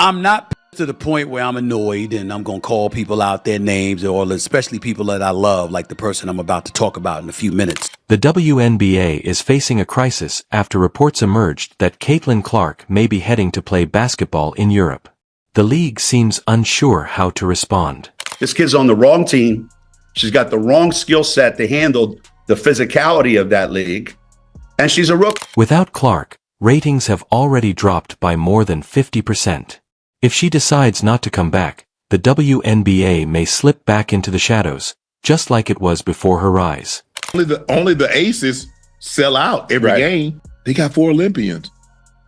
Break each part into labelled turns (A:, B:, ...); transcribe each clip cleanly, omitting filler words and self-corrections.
A: I'm not to the point where I'm annoyed and I'm going to call people out their names, or especially people that I love, like the person I'm about to talk about in a few minutes.
B: The WNBA is facing a crisis after reports emerged that Caitlin Clark may be heading to play basketball in Europe. The league seems unsure how to respond.
C: This kid's on the wrong team. She's got the wrong skill set to handle the physicality of that league. And she's a rookie.
B: Without Clark, ratings have already dropped by more than 50%. If she decides not to come back, the WNBA may slip back into the shadows, just like it was before her rise.
D: Only the aces sell out every game. They got 4 Olympians.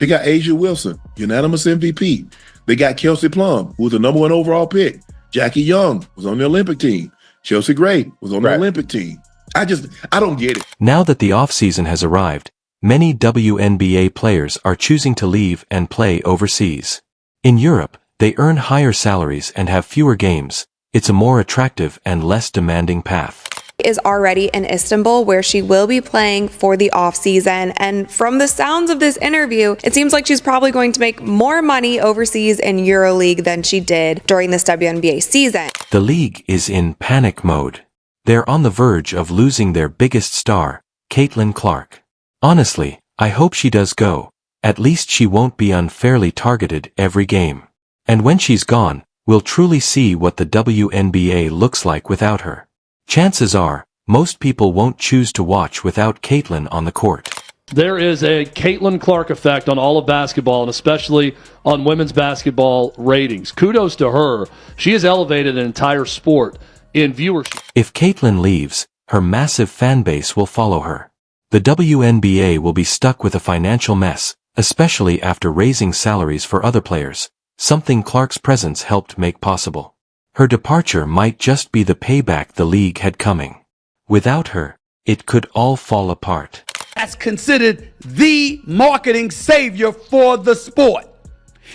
D: They got Asia Wilson, unanimous MVP. They got Kelsey Plum, who was the #1 overall pick. Jackie Young was on the Olympic team. Chelsea Gray was on the Olympic team. I don't get it.
B: Now that the offseason has arrived, many WNBA players are choosing to leave and play overseas. In Europe, they earn higher salaries and have fewer games. It's a more attractive and less demanding path.
E: Is already in Istanbul, where she will be playing for the offseason. And from the sounds of this interview, it seems like she's probably going to make more money overseas in EuroLeague than she did during this WNBA season.
B: The league is in panic mode. They're on the verge of losing their biggest star, Caitlin Clark. Honestly, I hope she does go. At least she won't be unfairly targeted every game. And when she's gone, we'll truly see what the WNBA looks like without her. Chances are, most people won't choose to watch without Caitlin on the court.
F: There is a Caitlin Clark effect on all of basketball, and especially on women's basketball ratings. Kudos to her. She has elevated an entire sport in viewership.
B: If Caitlin leaves, her massive fan base will follow her. The WNBA will be stuck with a financial mess, especially after raising salaries for other players, something Clark's presence helped make possible. Her departure might just be the payback the league had coming. Without her, it could all fall apart.
A: That's considered the marketing savior for the sport.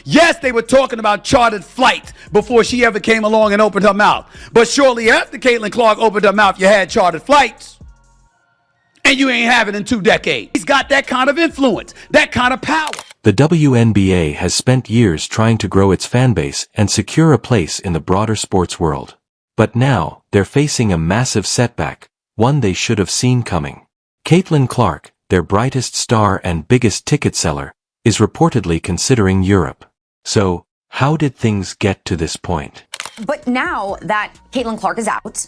A: Yes, they were talking about chartered flights before she ever came along and opened her mouth. But shortly after Caitlin Clark opened her mouth, you had chartered flights. And you ain't have it in 2 decades. He's got that kind of influence, that kind of power.
B: The WNBA has spent years trying to grow its fan base and secure a place in the broader sports world. But now, they're facing a massive setback, one they should have seen coming. Caitlin Clark, their brightest star and biggest ticket seller, is reportedly considering Europe. So, how did things get to this point?
G: But now that Caitlin Clark is out,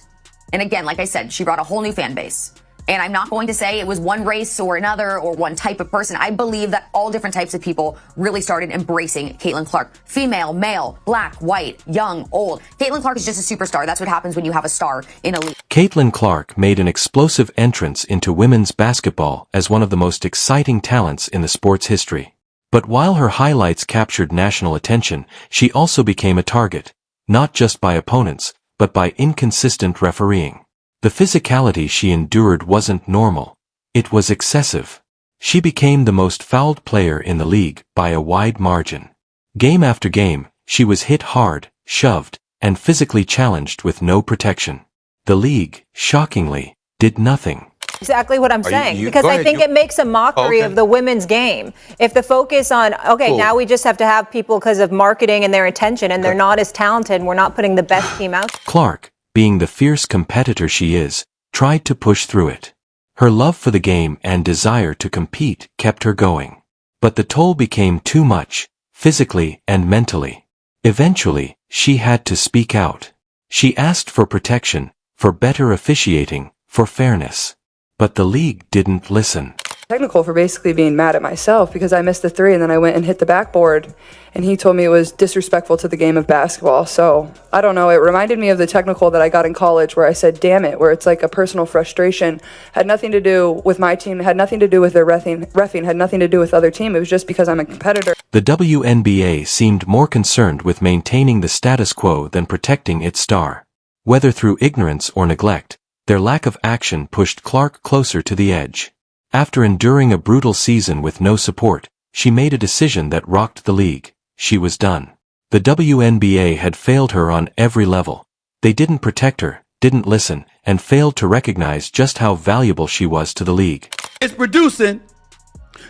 G: and again, like I said, she brought a whole new fan base. And I'm not going to say it was one race or another or one type of person. I believe that all different types of people really started embracing Caitlin Clark. Female, male, black, white, young, old. Caitlin Clark is just a superstar. That's what happens when you have a star in a league.
B: Caitlin Clark made an explosive entrance into women's basketball as one of the most exciting talents in the sport's history. But while her highlights captured national attention, she also became a target, not just by opponents, but by inconsistent refereeing. The physicality she endured wasn't normal. It was excessive. She became the most fouled player in the league by a wide margin. Game after game, she was hit hard, shoved, and physically challenged with no protection. The league, shockingly, did nothing.
H: Exactly what I'm saying, because I think it makes a mockery of the women's game. If the focus on, now we just have to have people because of marketing and their attention, and they're not as talented, and we're not putting the best team out.
B: Clark, being the fierce competitor she is, tried to push through it. Her love for the game and desire to compete kept her going. But the toll became too much, physically and mentally. Eventually, she had to speak out. She asked for protection, for better officiating, for fairness. But the league didn't listen.
I: Technical for basically being mad at myself because I missed the 3 and then I went and hit the backboard, and he told me it was disrespectful to the game of basketball. So I don't know, it reminded me of the technical that I got in college where I said damn it, where it's like a personal frustration, had nothing to do with my team, had nothing to do with their reffing, had nothing to do with other team. It was just because I'm a competitor.
B: The WNBA seemed more concerned with maintaining the status quo than protecting its star. Whether through ignorance or neglect, their lack of action pushed Clark closer to the edge. After enduring a brutal season with no support, she made a decision that rocked the league. She was done. The WNBA had failed her on every level. They didn't protect her, didn't listen, and failed to recognize just how valuable she was to the league.
A: It's producing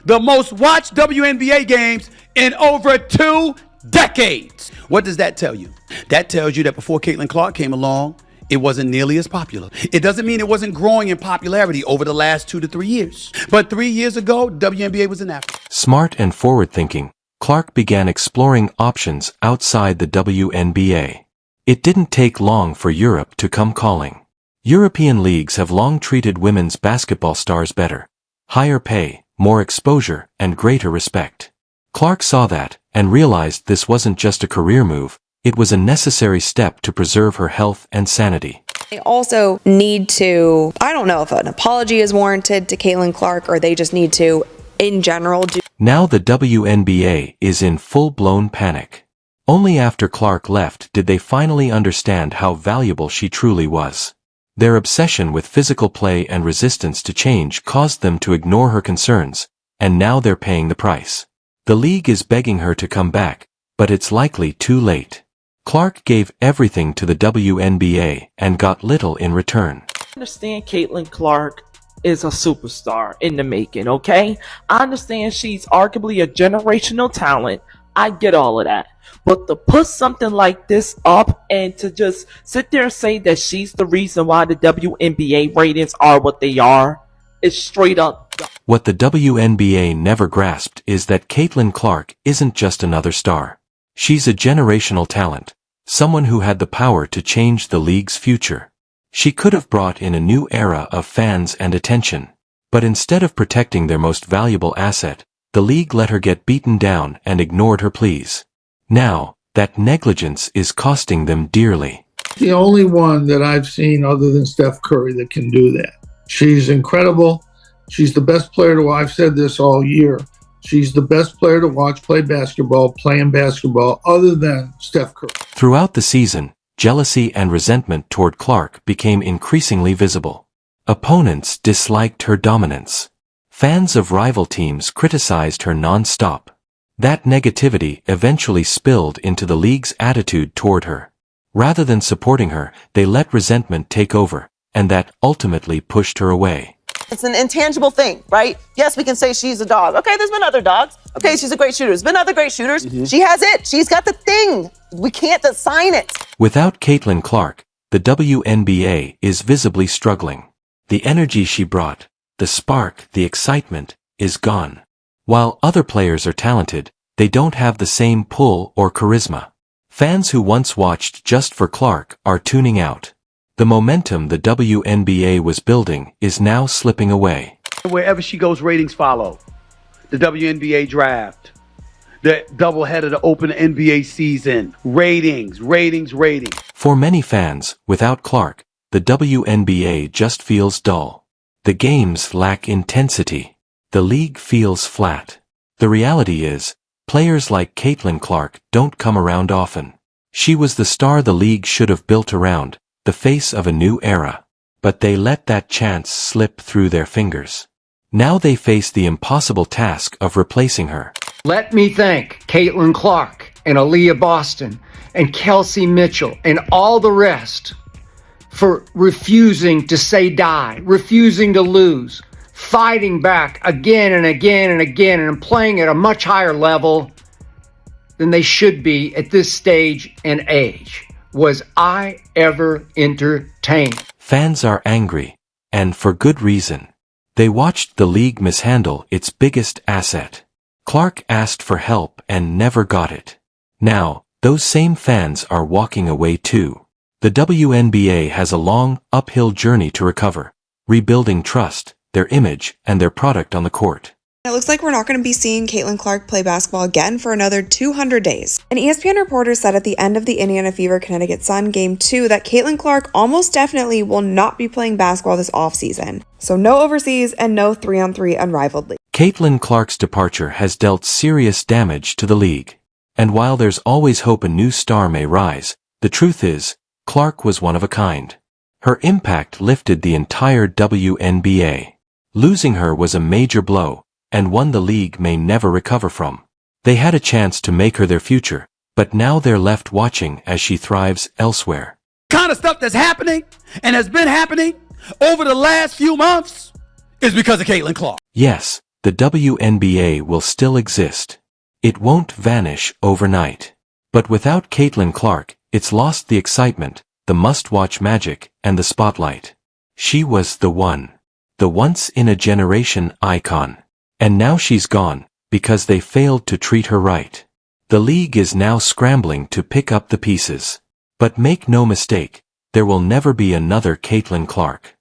A: the most watched WNBA games in over 2 decades. What does that tell you? That tells you that before Caitlin Clark came along, it wasn't nearly as popular. It doesn't mean it wasn't growing in popularity over the last 2 to 3 years. But 3 years ago, WNBA was in Africa.
B: Smart and forward-thinking, Clark began exploring options outside the WNBA. It didn't take long for Europe to come calling. European leagues have long treated women's basketball stars better. Higher pay, more exposure, and greater respect. Clark saw that and realized this wasn't just a career move, it was a necessary step to preserve her health and sanity.
E: They also need to, I don't know if an apology is warranted to Caitlin Clark, or they just need to, in general, do.
B: Now the WNBA is in full-blown panic. Only after Clark left did they finally understand how valuable she truly was. Their obsession with physical play and resistance to change caused them to ignore her concerns, and now they're paying the price. The league is begging her to come back, but it's likely too late. Clark gave everything to the WNBA and got little in return.
J: I understand Caitlin Clark is a superstar in the making, okay? I understand she's arguably a generational talent. I get all of that. But to put something like this up and to just sit there and say that she's the reason why the WNBA ratings are what they are is straight up.
B: What the WNBA never grasped is that Caitlin Clark isn't just another star. She's a generational talent, someone who had the power to change the league's future. She could have brought in a new era of fans and attention. But instead of protecting their most valuable asset, the league let her get beaten down and ignored her pleas. Now, that negligence is costing them dearly.
K: The only one that I've seen other than Steph Curry that can do that. She's incredible. She's the best player to watch. I've said this all year. She's the best player to watch play basketball, playing basketball, other than Steph Curry.
B: Throughout the season, jealousy and resentment toward Clark became increasingly visible. Opponents disliked her dominance. Fans of rival teams criticized her non-stop. That negativity eventually spilled into the league's attitude toward her. Rather than supporting her, they let resentment take over, and that ultimately pushed her away.
L: It's an intangible thing, right? Yes, we can say she's a dog. Okay, there's been other dogs. Okay, she's a great shooter. There's been other great shooters. She has it. She's got the thing. We can't assign it.
B: Without Caitlin Clark, the WNBA is visibly struggling. The energy she brought, the spark, the excitement, is gone. While other players are talented, they don't have the same pull or charisma. Fans who once watched just for Clark are tuning out. The momentum the WNBA was building is now slipping away.
A: Wherever she goes, ratings follow. The WNBA draft, the doubleheader to open the NBA season, ratings.
B: For many fans, without Clark, the WNBA just feels dull. The games lack intensity. The league feels flat. The reality is, players like Caitlin Clark don't come around often. She was the star the league should have built around, the face of a new era. But they let that chance slip through their fingers. Now they face the impossible task of replacing her.
M: Let me thank Caitlin Clark and Aaliyah Boston and Kelsey Mitchell and all the rest for refusing to say die, refusing to lose, fighting back again and again and again, and playing at a much higher level than they should be at this stage and age. Was I ever entertained?
B: Fans are angry, and for good reason. They watched the league mishandle its biggest asset. Clark asked for help and never got it. Now, those same fans are walking away too. The WNBA has a long, uphill journey to recover, rebuilding trust, their image, and their product on the court.
E: It looks like we're not going to be seeing Caitlin Clark play basketball again for another 200 days. An ESPN reporter said at the end of the Indiana Fever Connecticut Sun Game 2 that Caitlin Clark almost definitely will not be playing basketball this offseason. So no overseas and no 3-on-3 unrivaled league.
B: Caitlin Clark's departure has dealt serious damage to the league. And while there's always hope a new star may rise, the truth is, Clark was one of a kind. Her impact lifted the entire WNBA. Losing her was a major blow, and one the league may never recover from. They had a chance to make her their future, but now they're left watching as she thrives elsewhere.
A: Kind of stuff that's happening and has been happening over the last few months is because of Caitlin Clark.
B: Yes, the WNBA will still exist. It won't vanish overnight. But without Caitlin Clark, it's lost the excitement, the must-watch magic, and the spotlight. She was the one. The once-in-a-generation icon. And now she's gone, because they failed to treat her right. The league is now scrambling to pick up the pieces. But make no mistake, there will never be another Caitlin Clark.